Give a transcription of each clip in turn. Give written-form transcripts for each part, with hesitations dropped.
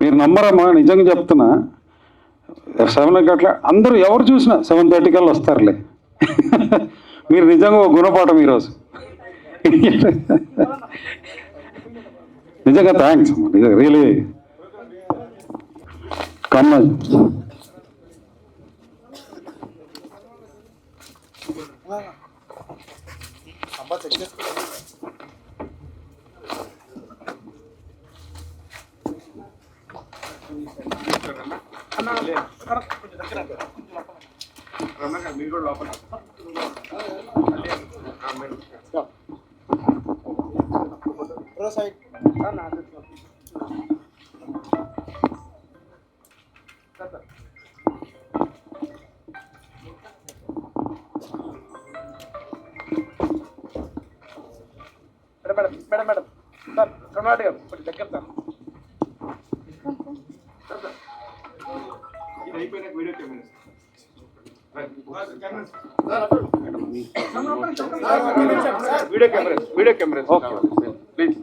మీరు నమ్మరమ్మా, నిజంగా చెప్తున్నా. 7 అట్లా అందరూ ఎవరు చూసినా 7:30 కల్లా వస్తారులే. మీరు నిజంగా ఒక గుణపాఠం ఈరోజు. నిజంగా థ్యాంక్స్, రియలీ కమ్మ. మేడం సార్ కర్ణాటక కొంచెం దగ్గర సార్. ఇది అయిపోయినాక video camera video camera please.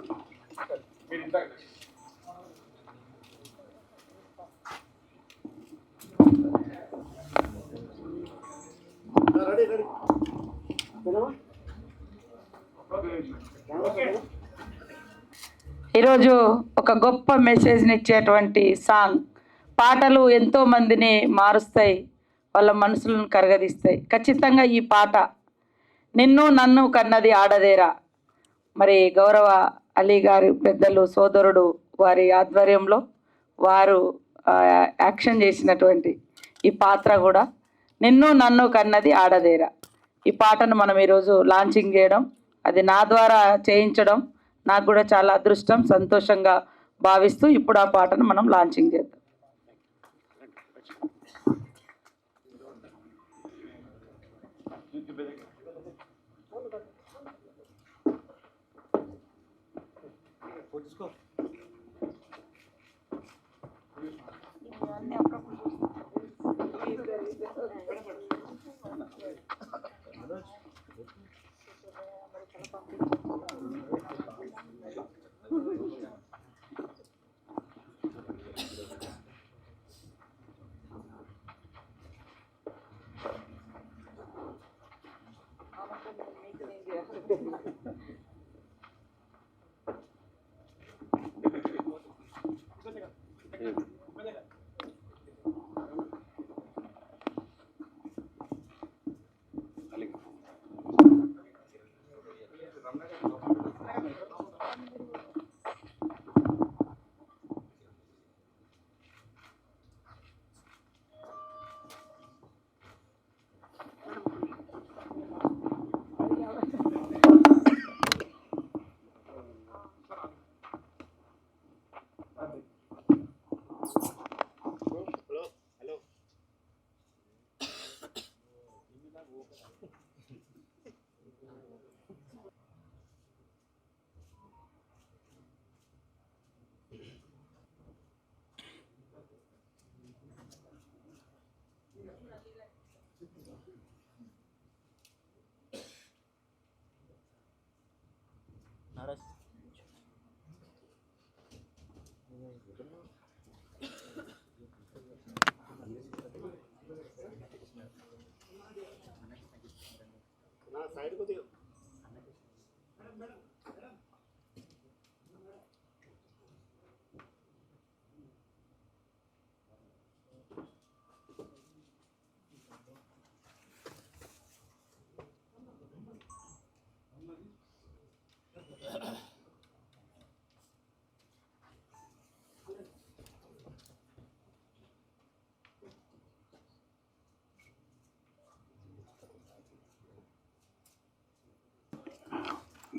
ఈరోజు ఒక గొప్ప మెసేజ్ని ఇచ్చేటువంటి సాంగ్. పాటలు ఎంతో మందిని మారుస్తాయి, వాళ్ళ మనసులను కరగదీస్తాయి. ఖచ్చితంగా ఈ పాట నిన్ను నన్ను కన్నది ఆడదేరా, మరి గౌరవ అలీ గారి పెద్దలు సోదరుడు వారి ఆధ్వర్యంలో వారు యాక్షన్ చేసినటువంటి ఈ పాత్ర కూడా నిన్ను నన్ను కన్నది ఆడదేరా. ఈ పాటను మనం ఈరోజు లాంచింగ్ చేయడం, అది నా ద్వారా చేయించడం నాకు కూడా చాలా అదృష్టం, సంతోషంగా భావిస్తూ ఇప్పుడు ఆ పాటను మనం లాంచింగ్ చేద్దాం.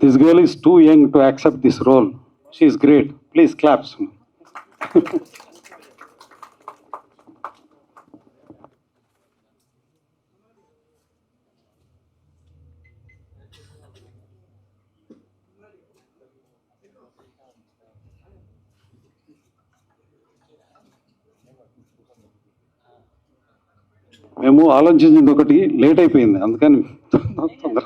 This girl is too young to accept this role. She is great. Please clap. మేము ఆలోచించింది ఒకటి, లేట్ అయిపోయింది, అందుకని తొందర.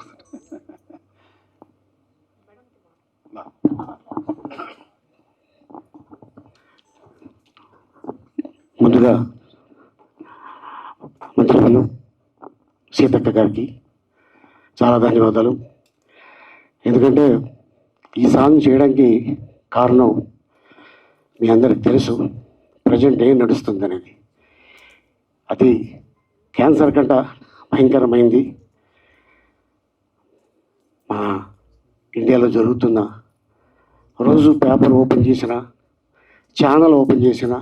ముందుగా మంత్రులు సీతక్క గారికి చాలా ధన్యవాదాలు. ఎందుకంటే ఈ సాంగ్ చేయడానికి కారణం మీ అందరికి తెలుసు, ప్రజెంట్ ఏం నడుస్తుంది అనేది. అది క్యాన్సర్ కంట భయంకరమైంది. మా ఇండియాలో జరుగుతున్న రోజు పేపర్ ఓపెన్ చేసిన, ఛానల్ ఓపెన్ చేసిన,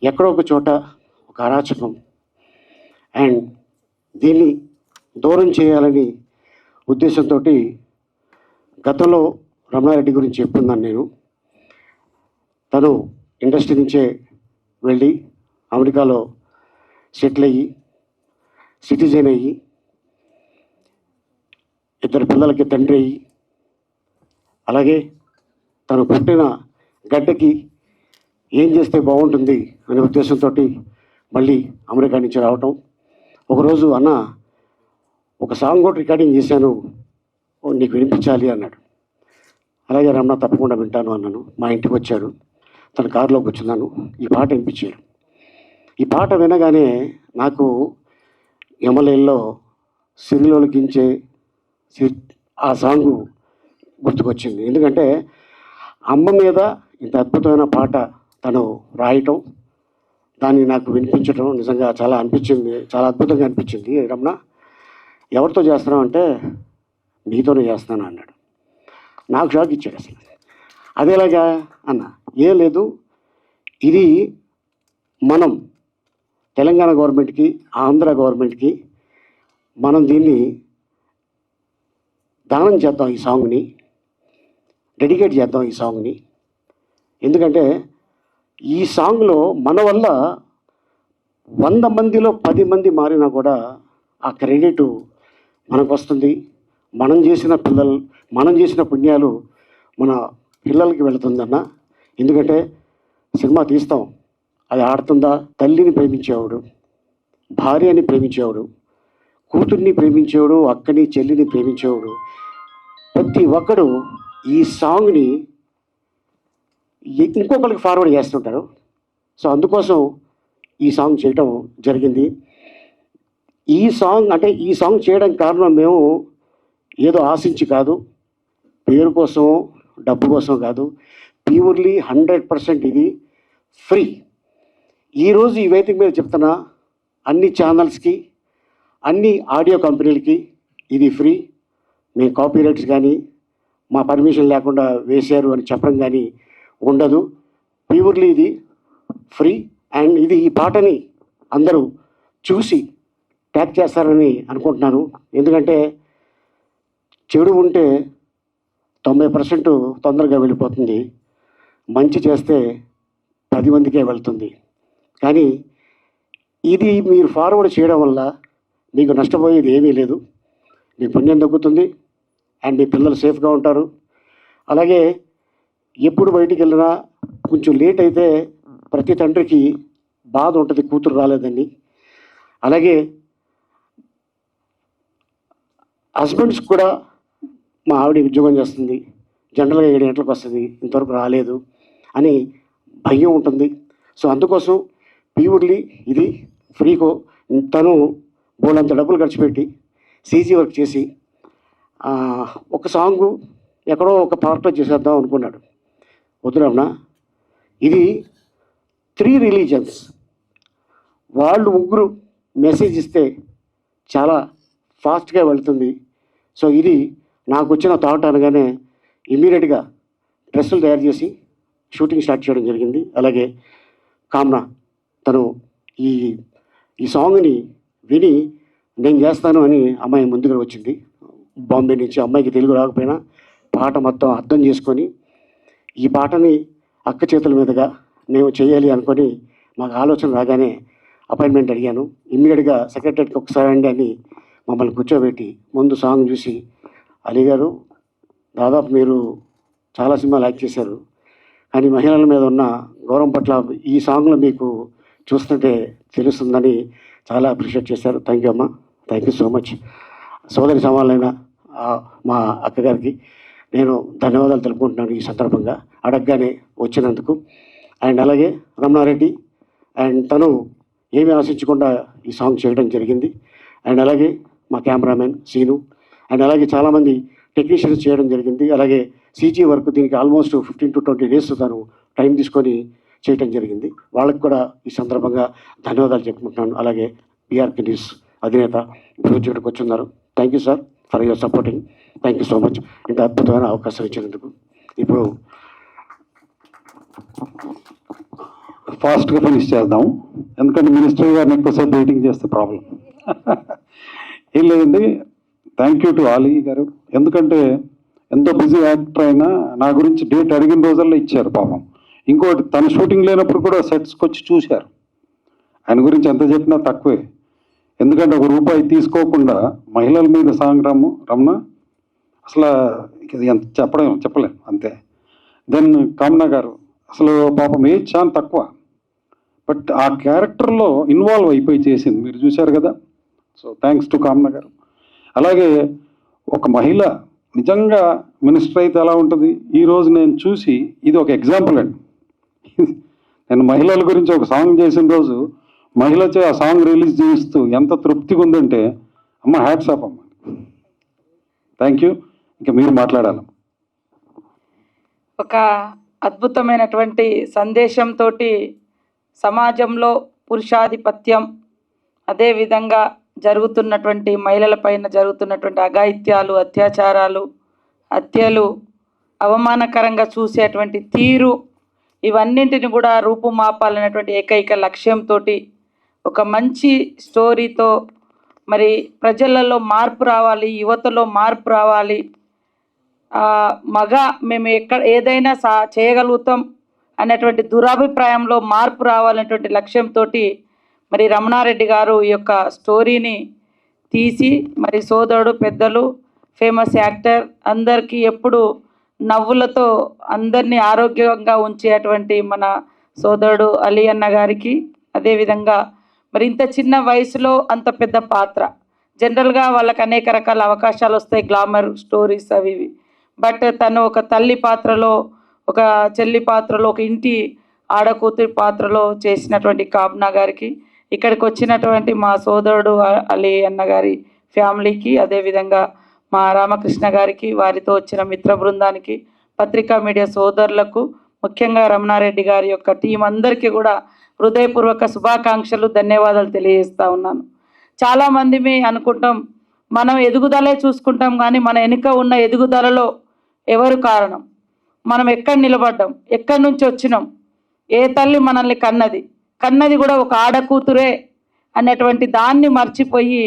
ఎక్కడో ఒక చోట ఒక అరాచకం. అండ్ దీన్ని దూరం చేయాలని ఉద్దేశంతో గతంలో రమణారెడ్డి గురించి చెప్తున్నాను నేను. తను ఇండస్ట్రీ నుంచే వెళ్ళి అమెరికాలో సెటిల్ అయ్యి సిటిజన్ అయ్యి 2 పిల్లలకి తండ్రి అయ్యి, అలాగే తను పుట్టిన గడ్డకి ఏం చేస్తే బాగుంటుంది అనే ఉద్దేశంతో మళ్ళీ అమెరికా నుంచి రావటం. ఒకరోజు అన్న ఒక సాంగ్ కూడా రికార్డింగ్ చేశాను, నీకు వినిపించాలి అన్నాడు. అలాగే రమణ తప్పకుండా వింటాను అన్నాను. మా ఇంటికి వచ్చాడు, తన కారులోకి వచ్చినాను, ఈ పాట వినిపించాడు. ఈ పాట వినగానే నాకు ఎమ్మెల్యేలో సిరిలోకించే ఆ సాంగ్ గుర్తుకొచ్చింది. ఎందుకంటే అమ్మ మీద ఇంత అద్భుతమైన పాట తను రాయటం, దాన్ని నాకు వినిపించడం నిజంగా చాలా అనిపించింది, చాలా అద్భుతంగా అనిపించింది. రమణ ఎవరితో చేస్తున్నావు అంటే నీతోనే చేస్తాను అన్నాడు. నాకు షాక్ ఇచ్చాడు. అసలు అదేలాగా అన్న, ఏం లేదు, ఇది మనం తెలంగాణ గవర్నమెంట్కి, ఆంధ్ర గవర్నమెంట్కి మనం దీన్ని దానం చేద్దాం, ఈ సాంగ్ని డెడికేట్ చేద్దాం ఈ సాంగ్ని. ఎందుకంటే ఈ సాంగ్లో మన వల్ల 100 మందిలో 10 మంది మారినా కూడా ఆ క్రెడిట్ మనకు వస్తుంది. మనం చేసిన పుణ్యాలు మన పిల్లలకి వెళుతుందన్న. ఎందుకంటే సినిమా తీస్తాం, అది ఆడుతుందా? తల్లిని ప్రేమించేవాడు, భార్యని ప్రేమించేవాడు, కూతుర్ని ప్రేమించేవాడు, అక్కని చెల్లిని ప్రేమించేవాడు, ప్రతి ఒక్కడు ఈ సాంగ్ని ఇంకొకరికి ఫార్వర్డ్ చేస్తుంటారు. సో అందుకోసం ఈ సాంగ్ చేయటం జరిగింది. ఈ సాంగ్ చేయడానికి కారణం మేము ఏదో ఆశించి కాదు, పేరు కోసం డబ్బు కోసం కాదు, ప్యూర్లీ 100% ఇది ఫ్రీ. ఈరోజు ఈ వేదిక మీద చెప్తున్నా, అన్ని ఛానల్స్కి, అన్ని ఆడియో కంపెనీలకి ఇది ఫ్రీ. మేము కాపీరైట్స్ కానీ మా పర్మిషన్ లేకుండా వేశారు అని చెప్పడం కానీ ఉండదు. ప్యూర్లీ ఇది ఫ్రీ. అండ్ ఈ పాటని అందరూ చూసి ట్యాగ్ చేస్తారని అనుకుంటున్నాను. ఎందుకంటే చెడు ఉంటే 90% తొందరగా వెళ్ళిపోతుంది, మంచి చేస్తే 10 మందికే వెళ్తుంది. కానీ ఇది మీరు ఫార్వర్డ్ చేయడం వల్ల మీకు నష్టపోయేది ఏమీ లేదు, మీ పుణ్యం తగ్గుతుంది అండ్ మీ పిల్లలు సేఫ్గా ఉంటారు. అలాగే ఎప్పుడు బయటికి వెళ్ళినా కొంచెం లేట్ అయితే ప్రతి తండ్రికి బాధ ఉంటుంది, కూతురు రాలేదని. అలాగే హస్బెండ్స్ కూడా, మా ఆవిడ ఉద్యోగం చేస్తుంది, జనరల్గా 7 గంటలకు వస్తుంది, ఇంతవరకు రాలేదు అని భయం ఉంటుంది. సో అందుకోసం ప్యూర్లీ ఇది ఫ్రీకో. తను బోలంత డబ్బులు ఖర్చు పెట్టి సీజీ వర్క్ చేసి ఒక సాంగు ఎక్కడో ఒక పార్ట్లో చేసేద్దాం అనుకున్నాడు. వద్దురమణ, ఇది 3 రిలీజన్స్ వాళ్ళు 3 మెసేజ్ ఇస్తే చాలా ఫాస్ట్గా వెళ్తుంది. సో ఇది నాకు వచ్చిన థాట్ అనగానే ఇమ్మీడియట్గా డ్రెస్సులు తయారు చేసి షూటింగ్ స్టార్ట్ చేయడం జరిగింది. అలాగే కామ్నా తను ఈ సాంగ్ని విని నేను చేస్తాను అని అమ్మాయి ముందుగా వచ్చింది బాంబే నుంచి. అమ్మాయికి తెలుగు రాకపోయినా పాట మొత్తం అర్థం చేసుకొని ఈ పాటని అక్క చేతుల మీదుగా మేము చేయాలి అనుకొని మాకు ఆలోచన రాగానే అపాయింట్మెంట్ అడిగాను. ఇమ్మీడియట్గా సెక్రటరీకి ఒకసారి అండి అని మమ్మల్ని కూర్చోబెట్టి ముందు సాంగ్ చూసి, అలీ గారు దాదాపు మీరు చాలా సినిమాలు యాక్ట్ చేశారు, కానీ మహిళల మీద ఉన్న గౌరవం పట్ల ఈ సాంగ్లో మీకు చూస్తుంటే తెలుస్తుందని చాలా అప్రిషియేట్ చేశారు. థ్యాంక్ యూ అమ్మ, థ్యాంక్ యూ సో మచ్. సోదరి సమానమైన మా అక్కగారికి నేను ధన్యవాదాలు తెలుపుకుంటున్నాను ఈ సందర్భంగా, అడగగానే వచ్చినందుకు. అండ్ అలాగే రమణారెడ్డి అండ్ తను ఏమీ ఆశించకుండా ఈ సాంగ్ చేయడం జరిగింది. అండ్ అలాగే మా కెమెరామెన్ సీను అండ్ అలాగే చాలామంది టెక్నీషియన్స్ చేయడం జరిగింది. అలాగే సీజీ వర్క్ దీనికి ఆల్మోస్ట్ 15 to 20 days తను టైం తీసుకొని చేయడం జరిగింది. వాళ్ళకి కూడా ఈ సందర్భంగా ధన్యవాదాలు చెప్పుకుంటున్నాను. అలాగే పిఆర్కే న్యూస్ అధినేత ఈరోజు ఇక్కడికి వచ్చున్నారు. Thank you sir for your supporting. Thank you so much ఇంత అద్భుతమైన అవకాశం ఇచ్చినందుకు. ఇప్పుడు ఫాస్ట్గా ఫినిష్ చేద్దాం, ఎందుకంటే మినిస్టర్ గారిని ఎక్కువసేపు వెయిటింగ్ చేస్తే ప్రాబ్లం. ఏం లేదండి, థ్యాంక్ యూ టు ఆలీ గారు. ఎందుకంటే ఎంతో బిజీ యాక్టర్ అయినా నా గురించి డేట్ అడిగిన రోజుల్లో ఇచ్చారు పాపం. ఇంకోటి తన షూటింగ్ లేనప్పుడు కూడా సెట్స్కి వచ్చి చూశారు. ఆయన గురించి ఎంత చెప్పినా తక్కువే, ఎందుకంటే ₹1 తీసుకోకుండా మహిళల మీద సాంగ్ రమణ అసలు ఇది ఎంత చెప్పలేం అంతే. దెన్ కామనా గారు అసలు పాపం ఏజ్ చాలా తక్కువ, బట్ ఆ క్యారెక్టర్లో ఇన్వాల్వ్ అయిపోయి చేసింది, మీరు చూశారు కదా. సో థ్యాంక్స్ టు కామనా గారు. అలాగే ఒక మహిళ నిజంగా మినిస్టర్ అయితే ఎలా ఉంటుంది, ఈరోజు నేను చూసి ఇది ఒక ఎగ్జాంపుల్ అండి. నేను మహిళల గురించి ఒక సాంగ్ చేసిన రోజు మహిళచే ఆ సాంగ్ రిలీజ్ చేయిస్తూ ఎంత తృప్తిగా ఉందంటే అమ్మ హ్యాట్స్ ఆఫ్ అమ్మ. Thank you. ఇంకా మీరు మాట్లాడాలి. ఒక అద్భుతమైనటువంటి సందేశంతో సమాజంలో పురుషాధిపత్యం, అదేవిధంగా జరుగుతున్నటువంటి మహిళలపైన జరుగుతున్నటువంటి అఘాయిత్యాలు, అత్యాచారాలు, హత్యలు, అవమానకరంగా చూసేటువంటి తీరు, ఇవన్నింటిని కూడా రూపుమాపాలనేటువంటి ఏకైక లక్ష్యంతో ఒక మంచి స్టోరీతో మరి ప్రజలలో మార్పు రావాలి, యువతలో మార్పు రావాలి, మేము ఏదైనా చేయగలుగుతాం అనేటువంటి దురాభిప్రాయంలో మార్పు రావాలనేటువంటి లక్ష్యంతో మరి రమణారెడ్డి గారు ఈ యొక్క స్టోరీని తీసి మరి సోదరుడు పెద్దలు ఫేమస్ యాక్టర్ అందరికీ ఎప్పుడు నవ్వులతో అందరినీ ఆరోగ్యంగా ఉంచేటువంటి మన సోదరుడు అలీ అన్న గారికి, అదేవిధంగా మరి ఇంత చిన్న వయసులో అంత పెద్ద పాత్ర, జనరల్గా వాళ్ళకి అనేక రకాల అవకాశాలు వస్తాయి, గ్లామర్ స్టోరీస్ అవి ఇవి, బట్ తను ఒక తల్లి పాత్రలో, ఒక చెల్లి పాత్రలో, ఒక ఇంటి ఆడకూతురి పాత్రలో చేసినటువంటి కామనా గారికి, ఇక్కడికి వచ్చినటువంటి మా సోదరుడు అలీ అన్న గారి ఫ్యామిలీకి, అదేవిధంగా మా రామకృష్ణ గారికి, వారితో వచ్చిన మిత్ర బృందానికి, పత్రికా మీడియా సోదరులకు, ముఖ్యంగా రమణారెడ్డి గారి యొక్క టీం అందరికీ కూడా హృదయపూర్వక శుభాకాంక్షలు, ధన్యవాదాలు తెలియజేస్తూ ఉన్నాను. చాలామంది అనుకుంటాం మనం ఎదుగుదలే చూసుకుంటాం, కానీ మన వెనుక ఉన్న ఎదుగుదలలో ఎవరు కారణం, మనం ఎక్కడ నిలబడ్డాం, ఎక్కడి నుంచి వచ్చినాం, ఏ తల్లి మనల్ని కన్నది కూడా ఒక ఆడకూతురే అనేటువంటి దాన్ని మర్చిపోయి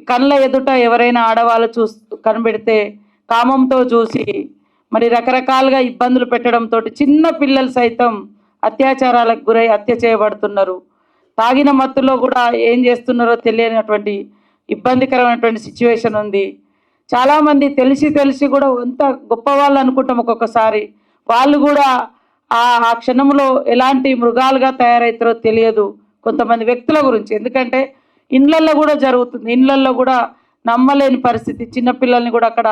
కళ్ళ ఎదుట ఎవరైనా ఆడవాళ్ళు కనబెడితే కామంతో చూసి మరి రకరకాలుగా ఇబ్బందులు పెట్టడంతో చిన్న పిల్లలు సైతం అత్యాచారాలకు గురై హత్య చేయబడుతున్నారు. తాగిన మత్తులో కూడా ఏం చేస్తున్నారో తెలియనటువంటి ఇబ్బందికరమైనటువంటి సిచ్యువేషన్ ఉంది. చాలామంది తెలిసి కూడా ఎంత గొప్పవాళ్ళు అనుకుంటాం, ఒక్కొక్కసారి వాళ్ళు కూడా ఆ క్షణంలో ఎలాంటి మృగాలుగా తయారవుతారో తెలియదు కొంతమంది వ్యక్తుల గురించి. ఎందుకంటే ఇండ్లల్లో కూడా జరుగుతుంది, ఇండ్లల్లో కూడా నమ్మలేని పరిస్థితి, చిన్నపిల్లల్ని కూడా అక్కడ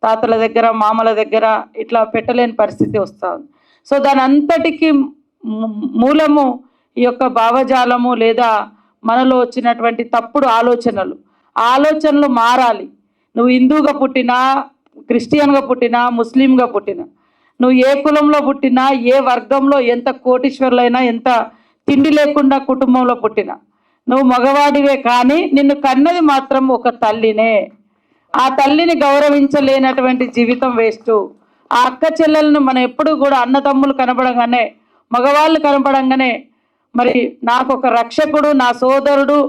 తాతల దగ్గర మామల దగ్గర ఇట్లా పెట్టలేని పరిస్థితి వస్తూ ఉంది. సో దాని అంతటికి మూలము ఈ యొక్క భావజాలము లేదా మనలో వచ్చినటువంటి తప్పుడు ఆలోచనలు మారాలి. నువ్వు హిందూగా పుట్టినా, క్రిస్టియన్గా పుట్టినా, ముస్లింగా పుట్టినా, నువ్వు ఏ కులంలో పుట్టినా, ఏ వర్గంలో, ఎంత కోటీశ్వరులైనా, ఎంత తిండి లేకుండా కుటుంబంలో పుట్టినా నువ్వు మగవాడివే, కానీ నిన్ను కన్నది మాత్రం ఒక తల్లినే. ఆ తల్లిని గౌరవించలేనటువంటి జీవితం వేస్ట్. ఆ అక్క చెల్లెలను మనం ఎప్పుడు కూడా అన్నదమ్ములు కనబడంగానే, మగవాళ్ళు కనబడంగానే మరి నాకొక రక్షకుడు నా సోదరుడు,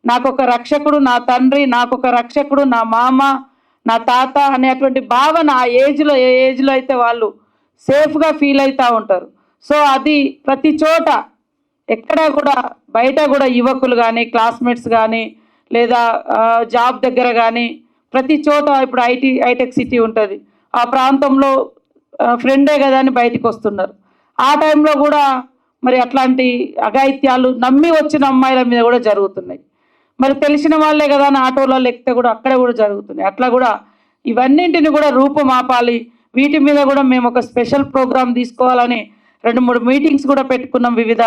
నాకొక రక్షకుడు నా తండ్రి, నాకొక రక్షకుడు నా మామ, నా తాత అనేటువంటి భావన ఆ ఏజ్లో, ఏ ఏజ్లో అయితే వాళ్ళు సేఫ్గా ఫీల్ అవుతూ ఉంటారు. సో అది ప్రతి చోట ఎక్కడ కూడా బయట కూడా యువకులు కానీ, క్లాస్మేట్స్ కానీ, లేదా జాబ్ దగ్గర కానీ ప్రతి చోట ఇప్పుడు హైటెక్ సిటీ ఉంటుంది, ఆ ప్రాంతంలో ఫ్రెండే కదా అని బయటికి వస్తున్నారు. ఆ టైంలో కూడా మరి అట్లాంటి అఘాయిత్యాలు నమ్మి వచ్చిన అమ్మాయిల మీద కూడా జరుగుతున్నాయి. మరి తెలిసిన వాళ్ళే కదా అని ఆటోలలో ఎక్కితే కూడా అక్కడ కూడా జరుగుతున్నాయి. అట్లా కూడా ఇవన్నింటిని కూడా రూపుమాపాలి. వీటి మీద కూడా మేము ఒక స్పెషల్ ప్రోగ్రాం తీసుకోవాలని 2-3 మీటింగ్స్ కూడా పెట్టుకున్నాం వివిధ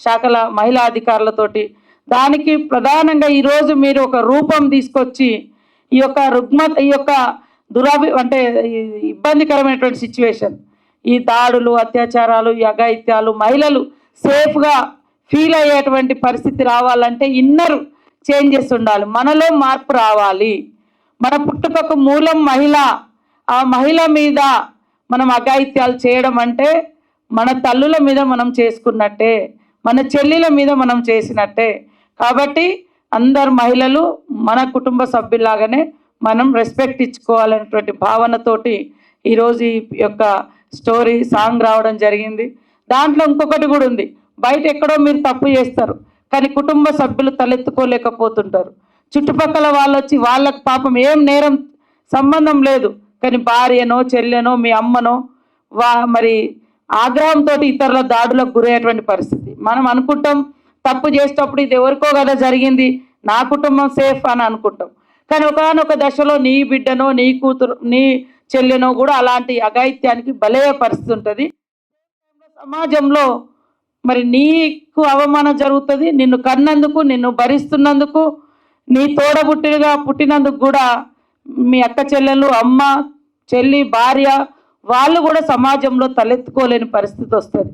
శాఖల మహిళా అధికారులతోటి. దానికి ప్రధానంగా ఈరోజు మీరు ఒక రూపం తీసుకొచ్చి ఈ యొక్క ఈ యొక్క అంటే ఇబ్బందికరమైనటువంటి సిచ్యువేషన్, ఈ దాడులు, అత్యాచారాలు, ఈ అఘాయిత్యాలు, మహిళలు సేఫ్గా ఫీల్ అయ్యేటువంటి పరిస్థితి రావాలంటే ఇన్నర్ చేంజెస్ ఉండాలి, మనలో మార్పు రావాలి. మన పుట్టుకకు మూలం మహిళ. ఆ మహిళ మీద మనం అఘాయిత్యాలు చేయడం అంటే మన తల్లుల మీద మనం చేసుకున్నట్టే, మన చెల్లిల మీద మనం చేసినట్టే. కాబట్టి అందరు మహిళలు మన కుటుంబ సభ్యులాగానే మనం రెస్పెక్ట్ ఇచ్చుకోవాలనేటువంటి భావనతోటి ఈరోజు ఈ యొక్క స్టోరీ సాంగ్ రావడం జరిగింది. దాంట్లో ఇంకొకటి కూడా ఉంది, బయట ఎక్కడో మీరు తప్పు చేస్తారు కానీ కుటుంబ సభ్యులు తలెత్తుకోలేకపోతుంటారు. చుట్టుపక్కల వాళ్ళు వచ్చి వాళ్ళకు పాపం ఏం నేరం సంబంధం లేదు కానీ భార్యనో చెల్లెనో మీ అమ్మనో మరి ఆగ్రహంతో ఇతరుల దాడులకు గురయ్యేటువంటి పరిస్థితి. మనం అనుకుంటాం తప్పు చేసేటప్పుడు ఇది ఎవరికో కదా జరిగింది, నా కుటుంబం సేఫ్ అని అనుకుంటాం. కానీ ఒకనొక దశలో నీ బిడ్డనో నీ కూతురు నీ చెల్లెనో కూడా అలాంటి అఘాయిత్యానికి బలయ్యే పరిస్థితి ఉంటుంది. సమాజంలో మరి నీకు అవమానం జరుగుతుంది, నిన్ను కన్నందుకు, నిన్ను భరిస్తున్నందుకు, నీ తోడబుట్టిగా పుట్టినందుకు కూడా మీ అక్క చెల్లెలు, అమ్మ, చెల్లి, భార్య వాళ్ళు కూడా సమాజంలో తలెత్తుకోలేని పరిస్థితి వస్తుంది.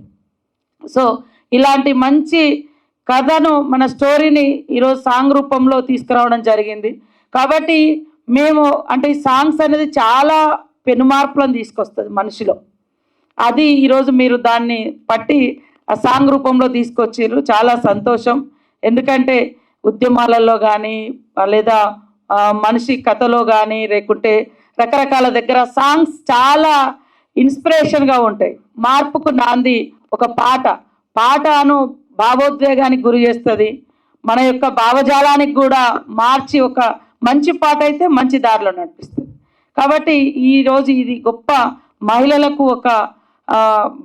సో ఇలాంటి మంచి కథను మన స్టోరీని ఈరోజు సాంగ్ రూపంలో తీసుకురావడం జరిగింది. కాబట్టి మేము అంటే ఈ సాంగ్స్ అనేది చాలా పెనుమార్పులను తీసుకొస్తుంది మనిషిలో. అది ఈరోజు మీరు దాన్ని పట్టి ఆ సాంగ్ రూపంలో తీసుకొచ్చారు, చాలా సంతోషం. ఎందుకంటే ఉద్యమాలలో కానీ లేదా మనిషి కథలో కానీ లేకుంటే రకరకాల దగ్గర సాంగ్స్ చాలా ఇన్స్పిరేషన్గా ఉంటాయి. మార్పుకు నాంది ఒక పాటను భావోద్వేగానికి గురి చేస్తుంది, మన యొక్క భావజాలానికి కూడా మార్చి ఒక మంచి పాట అయితే మంచి దారిలో నడిపిస్తుంది. కాబట్టి ఈరోజు ఇది గొప్ప మహిళలకు ఒక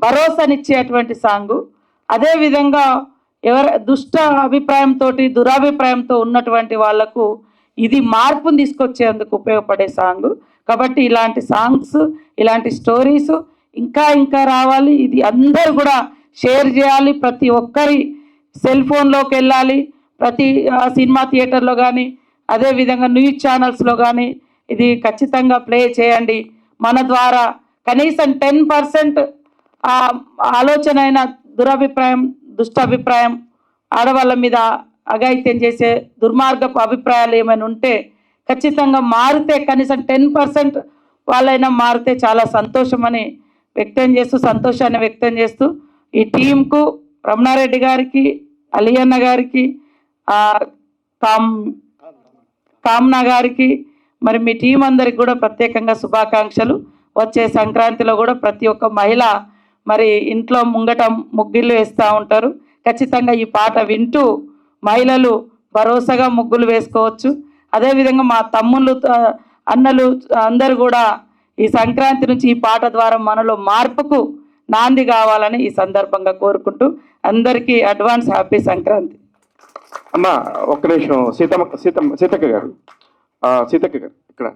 భరోసానిచ్చేటువంటి సాంగు. అదేవిధంగా దుష్ట అభిప్రాయంతో దురాభిప్రాయంతో ఉన్నటువంటి వాళ్లకు ఇది మార్పును తీసుకొచ్చేందుకు ఉపయోగపడే సాంగ్. కాబట్టి ఇలాంటి సాంగ్స్, ఇలాంటి స్టోరీస్ ఇంకా రావాలి. ఇది అందరూ కూడా షేర్ చేయాలి, ప్రతి ఒక్కరి సెల్ ఫోన్లోకి వెళ్ళాలి, ప్రతి సినిమా థియేటర్లో కానీ అదేవిధంగా న్యూస్ ఛానల్స్లో కానీ ఇది ఖచ్చితంగా ప్లే చేయండి. మన ద్వారా కనీసం 10% ఆలోచన అయిన దురభిప్రాయం, దుష్టాభిప్రాయం, ఆడవాళ్ళ మీద అఘాయిత్యం చేసే దుర్మార్గపు అభిప్రాయాలు ఏమైనా ఉంటే ఖచ్చితంగా మారితే కనీసం 10% వాళ్ళైనా మారితే చాలా సంతోషాన్ని వ్యక్తం చేస్తూ ఈ టీంకు రమణారెడ్డి గారికి, అలియన్న గారికి, కామ్నా గారికి మరి మీ టీం అందరికి కూడా ప్రత్యేకంగా శుభాకాంక్షలు. వచ్చే సంక్రాంతిలో కూడా ప్రతి ఒక్క మహిళ మరి ఇంట్లో ముంగట ముగ్గులు వేస్తూ ఉంటారు. ఖచ్చితంగా ఈ పాట వింటూ మహిళలు భరోసాగా ముగ్గులు వేసుకోవచ్చు. అదేవిధంగా మా తమ్ముళ్ళు, అన్నలు అందరూ కూడా ఈ సంక్రాంతి నుంచి ఈ పాట ద్వారా మనలో మార్పుకు నాంది కావాలని ఈ సందర్భంగా కోరుకుంటూ అందరికీ అడ్వాన్స్ హ్యాపీ సంక్రాంతి. అమ్మా ఒక్క నిమిషం, సీతక్క గారు ఇక్కడ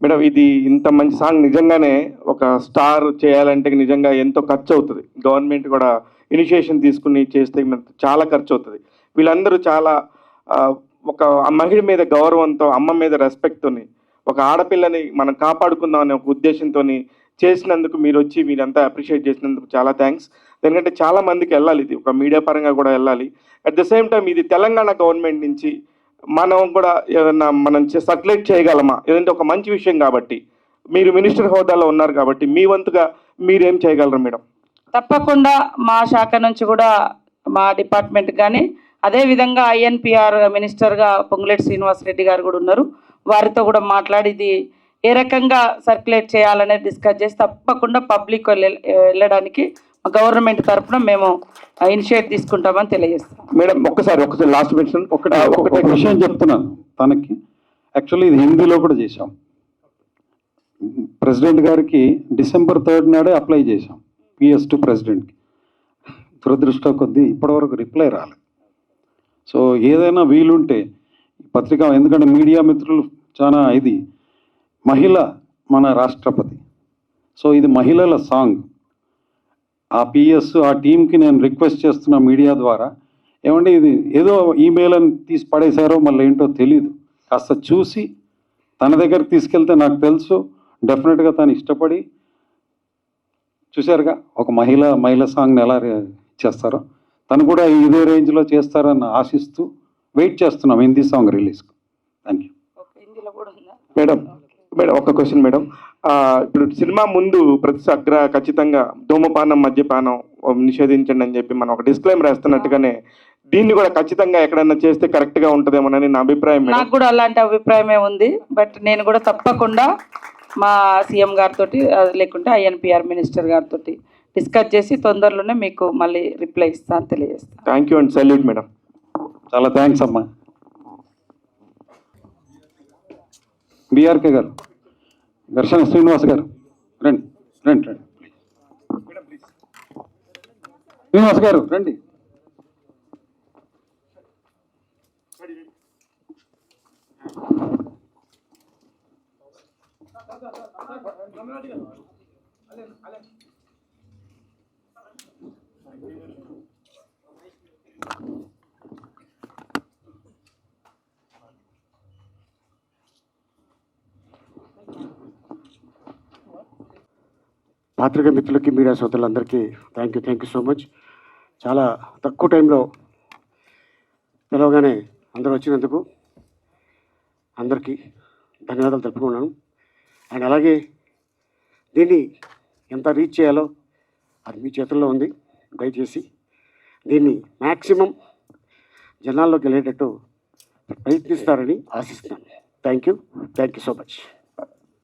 మేడం, ఇది ఇంత మంచి సాంగ్ నిజంగానే ఒక స్టార్ చేయాలంటే నిజంగా ఎంతో ఖర్చు అవుతుంది. గవర్నమెంట్ కూడా ఇనిషియేషన్ తీసుకుని చేస్తే చాలా ఖర్చు అవుతుంది. వీళ్ళందరూ చాలా ఒక మహిళ మీద గౌరవంతో, అమ్మ మీద రెస్పెక్ట్తోని, ఒక ఆడపిల్లని మనం కాపాడుకుందాం అనే ఒక ఉద్దేశంతో చేసినందుకు మీరు వచ్చి మీరంతా అప్రిషియేట్ చేసినందుకు చాలా థ్యాంక్స్. ఎందుకంటే చాలా మందికి వెళ్ళాలి, ఇది ఒక మీడియా పరంగా కూడా వెళ్ళాలి. అట్ ద సేమ్ టైం ఇది తెలంగాణ గవర్నమెంట్ నుంచి మనం కూడా ఏదన్నా మనం సర్క్యులేట్ చేయగలమా, ఏదంటే ఒక మంచి విషయం కాబట్టి, మీరు మినిస్టర్ హోదాలో ఉన్నారు కాబట్టి మీ వంతుగా మీరేం చేయగలరు మేడం? తప్పకుండా మా శాఖ నుంచి కూడా మా డిపార్ట్మెంట్ కానీ అదేవిధంగా INPR మినిస్టర్గా పొంగులేటి శ్రీనివాసరెడ్డి గారు కూడా ఉన్నారు, వారితో కూడా మాట్లాడి ఇది ఏ రకంగా సర్క్యులేట్ చేయాలనేది డిస్కస్ చేసి తప్పకుండా పబ్లిక్ వెళ్ళడానికి గవర్నమెంట్ తరఫున మేము ఇనిషియేట్ తీసుకుంటామని తెలియజేస్తాం. మేడం ఒకసారి లాస్ట్ మెన్షన్ ఒకటి విషయం చెప్తున్నాను తనకి. యాక్చువల్లీ ఇది హిందీలో కూడా చేశాం. ప్రెసిడెంట్ గారికి December 3rd నాడే అప్లై చేశాం PS2 ప్రెసిడెంట్కి. దురదృష్టం కొద్దీ ఇప్పటివరకు రిప్లై రాలేదు. సో ఏదైనా వీలుంటే పత్రిక, ఎందుకంటే మీడియా మిత్రులు చాలా ఇది మహిళ మన రాష్ట్రపతి, సో ఇది మహిళల సాంగ్. ఆ పిఎస్ ఆ టీంకి నేను రిక్వెస్ట్ చేస్తున్న మీడియా ద్వారా, ఏమంటే ఇది ఏదో ఈమెయిల్ అని తీసి పడేశారో మళ్ళీ ఏంటో తెలీదు, కాస్త చూసి తన దగ్గరికి తీసుకెళ్తే నాకు తెలుసు డెఫినెట్గా తను ఇష్టపడి, చూశారుగా ఒక మహిళ సాంగ్ని ఎలా చేస్తారో, తను కూడా ఇదే రేంజ్లో చేస్తారని ఆశిస్తూ వెయిట్ చేస్తున్నాం హిందీ సాంగ్ రిలీజ్కు. Thank you. హిందీలో కూడా ఉందా? మేడం మేడం ఒక క్వశ్చన్ మేడం. ఇప్పుడు సినిమా ముందు ప్రతి ఖచ్చితంగా ధూమపానం మద్యపానం నిషేధించండి అని చెప్పి మనం ఒక డిస్క్లైమర్ వేస్తున్నట్టుగానే దీన్ని కూడా ఖచ్చితంగా ఎక్కడన్నా చేస్తే కరెక్ట్గా ఉంటుందేమోనని నా అభిప్రాయం మేడం. నాకు కూడా అలాంటి అభిప్రాయమే ఉంది. బట్ నేను కూడా తప్పకుండా మా సీఎం గారితో లేకుంటే ఐఎన్పిఆర్ మినిస్టర్ గారితో డిస్కస్ చేసి తొందరలోనే మీకు మళ్ళీ రిప్లై ఇస్తాను, తెలియజేస్తాను. Thank you and salute madam. చాలా థ్యాంక్స్ అమ్మా. బీఆర్కే గారు, ఘర్షణ శ్రీనివాస్ గారు, రండి రండి రండి. శ్రీనివాస్ గారు రండి. పాత్రిక మిత్రులకి, మీడియా సోదరులందరికీ థ్యాంక్ యూ సో మచ్. చాలా తక్కువ టైంలో పిలవగానే అందరూ వచ్చినందుకు అందరికీ ధన్యవాదాలు తెలుపుకున్నాను. అండ్ అలాగే దీన్ని ఎంత రీచ్ చేయాలో అది మీ చేతుల్లో ఉంది. దయచేసి దీన్ని మ్యాక్సిమం జనాల్లోకి వెళ్ళేటట్టు ప్రయత్నిస్తారని ఆశిస్తున్నాను. Thank you so much.